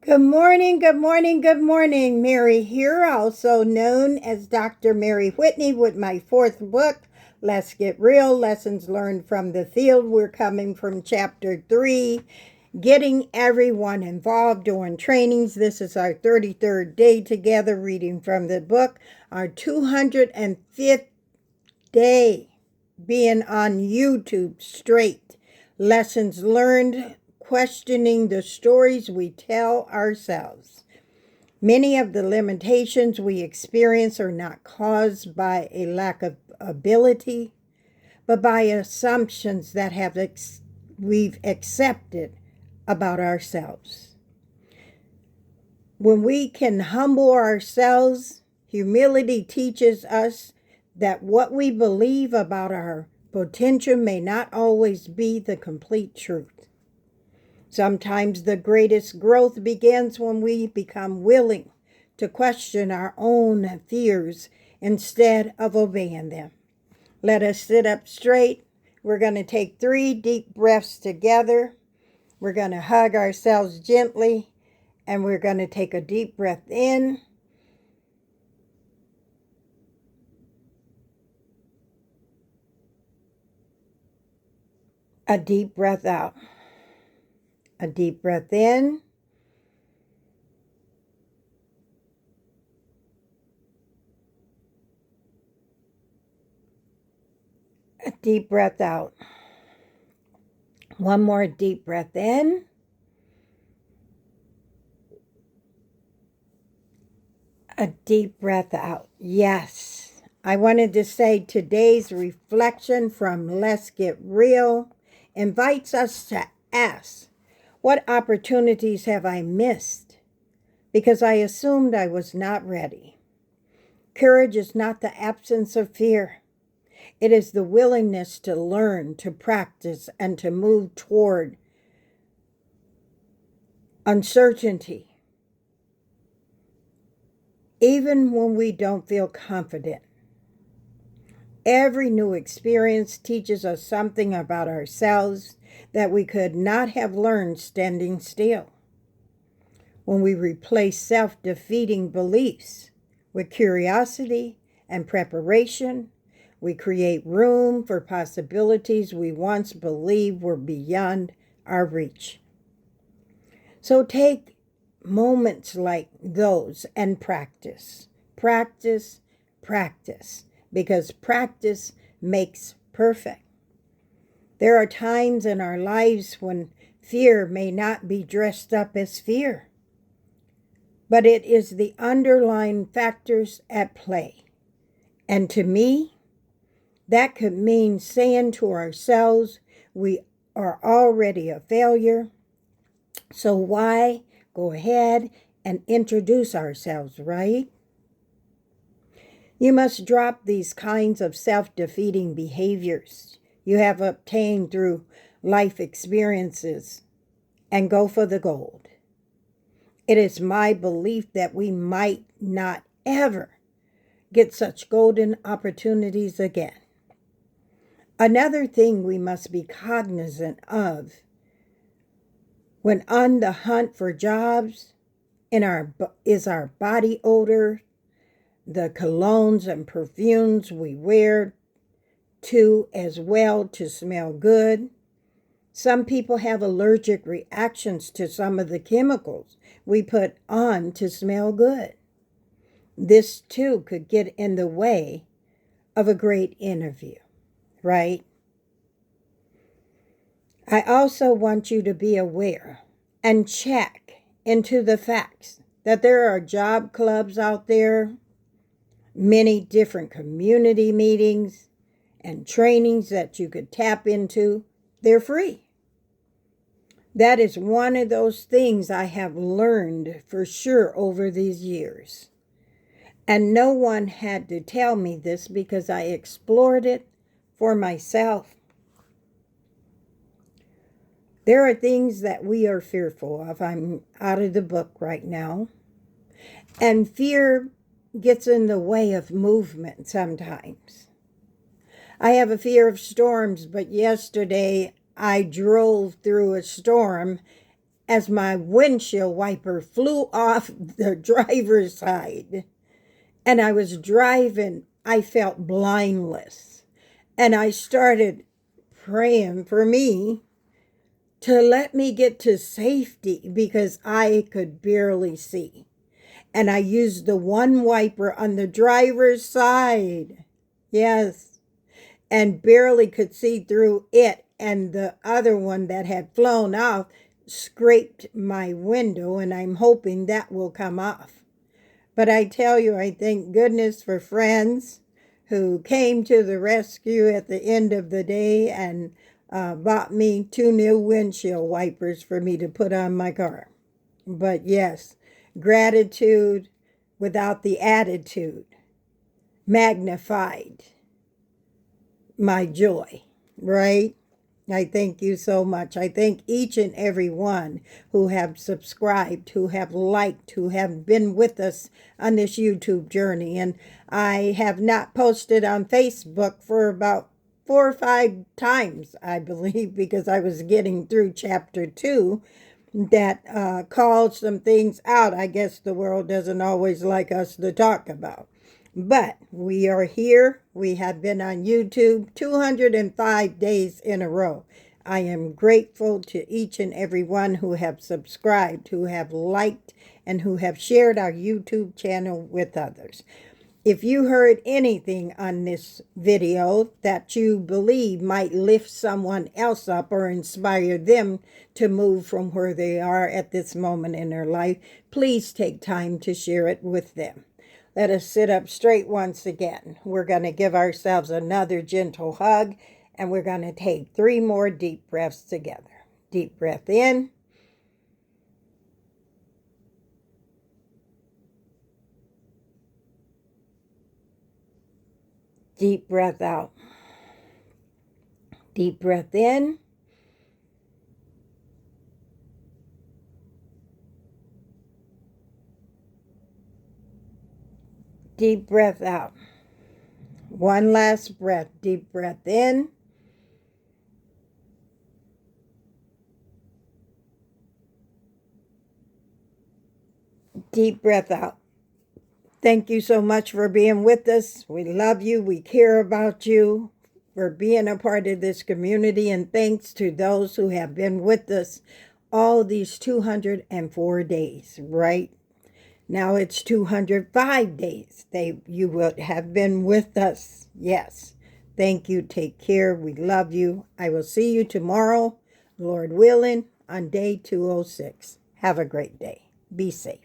Good morning, good morning, good morning. Mary here, also known as Dr. Mary Whitney, with my fourth book, Let's Get Real Lessons Learned from the Field. We're coming from chapter 3, Getting Everyone Involved During Trainings. This is our 33rd day together reading from the book, our 205th day being on YouTube straight. Lessons learned, questioning the stories we tell ourselves. Many of the limitations we experience are not caused by a lack of ability, but by assumptions that we've accepted about ourselves. When we can humble ourselves, humility teaches us that what we believe about our potential may not always be the complete truth. Sometimes the greatest growth begins when we become willing to question our own fears instead of obeying them. Let us sit up straight. We're going to take 3 deep breaths together. We're going to hug ourselves gently, and we're going to take a deep breath in. A deep breath out. A deep breath in. A deep breath out. One more deep breath in. A deep breath out. Yes. I wanted to say today's reflection from Let's Get Real invites us to ask, what opportunities have I missed because I assumed I was not ready? Courage is not the absence of fear. It is the willingness to learn, to practice, and to move toward uncertainty, even when we don't feel confident. Every new experience teaches us something about ourselves that we could not have learned standing still. When we replace self-defeating beliefs with curiosity and preparation, we create room for possibilities we once believed were beyond our reach. So take moments like those and practice. Practice, practice. Because practice makes perfect. There are times in our lives when fear may not be dressed up as fear, but it is the underlying factors at play. And to me, that could mean saying to ourselves, we are already a failure, so why go ahead and introduce ourselves, right? You must drop these kinds of self-defeating behaviors you have obtained through life experiences and go for the gold. It is my belief that we might not ever get such golden opportunities again. Another thing we must be cognizant of when on the hunt for jobs is our body odor, the colognes and perfumes we wear as well to smell good. Some people have allergic reactions to some of the chemicals we put on to smell good. This too could get in the way of a great interview, right? I also want you to be aware and check into the facts that there are job clubs out there, many different community meetings and trainings that you could tap into. They're free. That is one of those things I have learned for sure over these years. And no one had to tell me this because I explored it for myself. There are things that we are fearful of. I'm out of the book right now. And fear gets in the way of movement sometimes. I have a fear of storms, but yesterday I drove through a storm as my windshield wiper flew off the driver's side. And I was driving, I felt blindless. And I started praying for me to let me get to safety because I could barely see. And I used the one wiper on the driver's side. Yes. And barely could see through it. And the other one that had flown off scraped my window, and I'm hoping that will come off. But I tell you, I thank goodness for friends who came to the rescue at the end of the day and bought me 2 new windshield wipers for me to put on my car. But yes, gratitude without the attitude magnified my joy, right? I thank you so much. I thank each and every one who have subscribed, who have liked, who have been with us on this YouTube journey. And I have not posted on Facebook for about 4 or 5 times, I believe, because I was getting through chapter 2 that called some things out I guess the world doesn't always like us to talk about. But we are here. We have been on YouTube 205 days in a row. I am grateful to each and every one who have subscribed, who have liked, and who have shared our YouTube channel with others. If you heard anything on this video that you believe might lift someone else up or inspire them to move from where they are at this moment in their life, please take time to share it with them. Let us sit up straight once again. We're going to give ourselves another gentle hug, and we're going to take 3 more deep breaths together. Deep breath in. Deep breath out. Deep breath in. Deep breath out. One last breath. Deep breath in. Deep breath out. Thank you so much for being with us. We love you. We care about you, for being a part of this community. And thanks to those who have been with us all these 204 days, right? Now it's 205 days you will have been with us. Yes. Thank you. Take care. We love you. I will see you tomorrow, Lord willing, on day 206. Have a great day. Be safe.